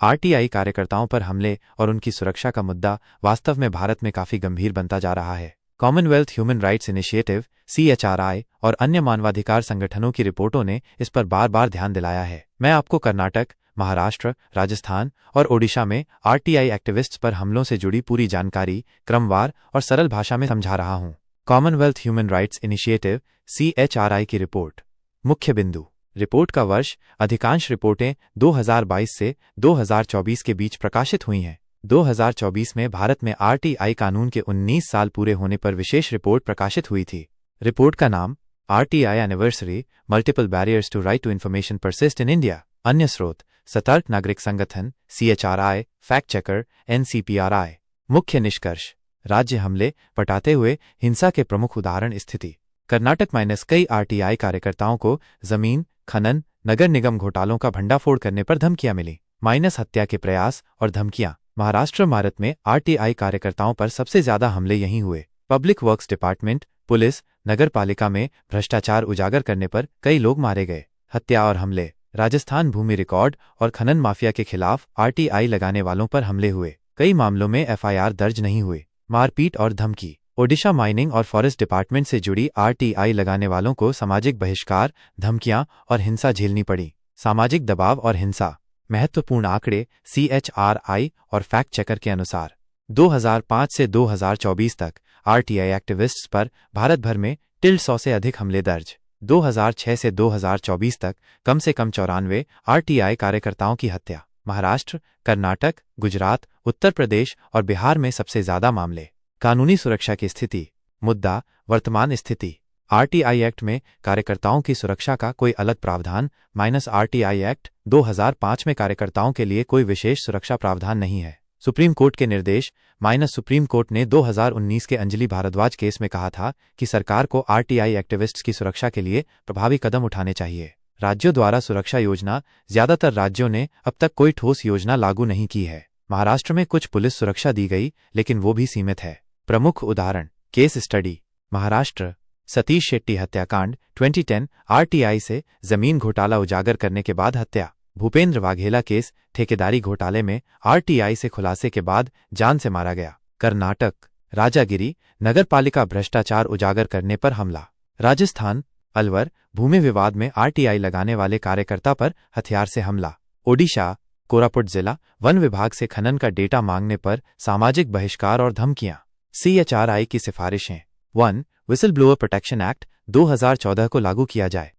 RTI कार्यकर्ताओं पर हमले और उनकी सुरक्षा का मुद्दा वास्तव में भारत में काफी गंभीर बनता जा रहा है। Commonwealth human rights initiative (CHRI) और अन्य मानवाधिकार संगठनों की रिपोर्टों ने इस पर बार बार ध्यान दिलाया है। मैं आपको कर्नाटक, महाराष्ट्र, राजस्थान और ओडिशा में आरटीआई एक्टिविस्ट्स पर हमलों से जुड़ी पूरी जानकारी क्रमवार और सरल भाषा में समझा रहा हूं। Commonwealth human rights initiative (CHRI) की रिपोर्ट। मुख्य बिंदु। रिपोर्ट का वर्ष। अधिकांश रिपोर्टें 2022 से 2024 के बीच प्रकाशित हुई हैं। 2024 में भारत में आरटीआई कानून के 19 साल पूरे होने पर विशेष रिपोर्ट प्रकाशित हुई थी। रिपोर्ट का नाम RTI anniversary, multiple barriers to right to information persist in India. अन्य स्रोत: सतर्क नागरिक संगठन, CHRI, फैक्ट चेकर, NCPRI। मुख्य निष्कर्ष। राज्य हमले पटाते हुए हिंसा के प्रमुख उदाहरण। स्थिति: कर्नाटक - कई आरटीआई कार्यकर्ताओं को जमीन, खनन, नगर निगम घोटालों का भंडाफोड़ करने पर धमकियां मिली - हत्या के प्रयास और धमकियां। महाराष्ट्र भारत में आरटीआई कार्यकर्ताओं पर सबसे ज्यादा हमले यहीं हुए। पब्लिक वर्क्स डिपार्टमेंट, पुलिस, नगर पालिका में भ्रष्टाचार उजागर करने पर कई लोग मारे गए। हत्या और हमले। राजस्थान भूमि रिकॉर्ड और खनन माफिया के खिलाफ आरटीआई लगाने वालों पर हमले हुए। कई मामलों में FIR दर्ज नहीं हुए। मारपीट और धमकी। ओडिशा माइनिंग और फॉरेस्ट डिपार्टमेंट से जुड़ी आरटीआई लगाने वालों को सामाजिक बहिष्कार, धमकियां और हिंसा झेलनी पड़ी। सामाजिक दबाव और हिंसा। महत्वपूर्ण आंकड़े CHRI और फैक्ट चेकर के अनुसार 2005 से 2024 तक आरटीआई एक्टिविस्ट्स पर भारत भर में 100 से अधिक हमले दर्ज। 2006 से 2024 तक कम से कम 94 आरटीआई कार्यकर्ताओं की हत्या। महाराष्ट्र, कर्नाटक, गुजरात, उत्तर प्रदेश और बिहार में सबसे ज्यादा मामले। कानूनी सुरक्षा की स्थिति। मुद्दा: वर्तमान स्थिति। आरटीआई एक्ट में कार्यकर्ताओं की सुरक्षा का कोई अलग प्रावधान - आरटीआई एक्ट 2005 में कार्यकर्ताओं के लिए कोई विशेष सुरक्षा प्रावधान नहीं है। सुप्रीम कोर्ट के निर्देश - सुप्रीम कोर्ट ने 2019 के अंजलि भारद्वाज केस में कहा था कि सरकार को आरटीआई एक्टिविस्ट्स की सुरक्षा के लिए प्रभावी कदम उठाने चाहिए। राज्यों द्वारा सुरक्षा योजना। ज्यादातर राज्यों ने अब तक कोई ठोस योजना लागू नहीं की है। महाराष्ट्र में कुछ पुलिस सुरक्षा दी गई, लेकिन वो भी सीमित है। प्रमुख उदाहरण। Case study. महाराष्ट्र: सतीश शेट्टी हत्याकांड 2010, आरटीआई से जमीन घोटाला उजागर करने के बाद हत्या। भूपेंद्र वाघेला केस, ठेकेदारी घोटाले में आरटीआई से खुलासे के बाद जान से मारा गया। कर्नाटक: राजागिरी, नगरपालिका भ्रष्टाचार उजागर करने पर हमला। राजस्थान: अलवर, भूमि विवाद में आरटीआई लगाने वाले कार्यकर्ता पर हथियार से हमला। ओडिशा: कोरापुट जिला, वन विभाग से खनन का डेटा मांगने पर सामाजिक बहिष्कार और धमकियां। CHRI की सिफारिशें। 1. विसल ब्लोअर प्रोटेक्शन एक्ट 2014 को लागू किया जाए।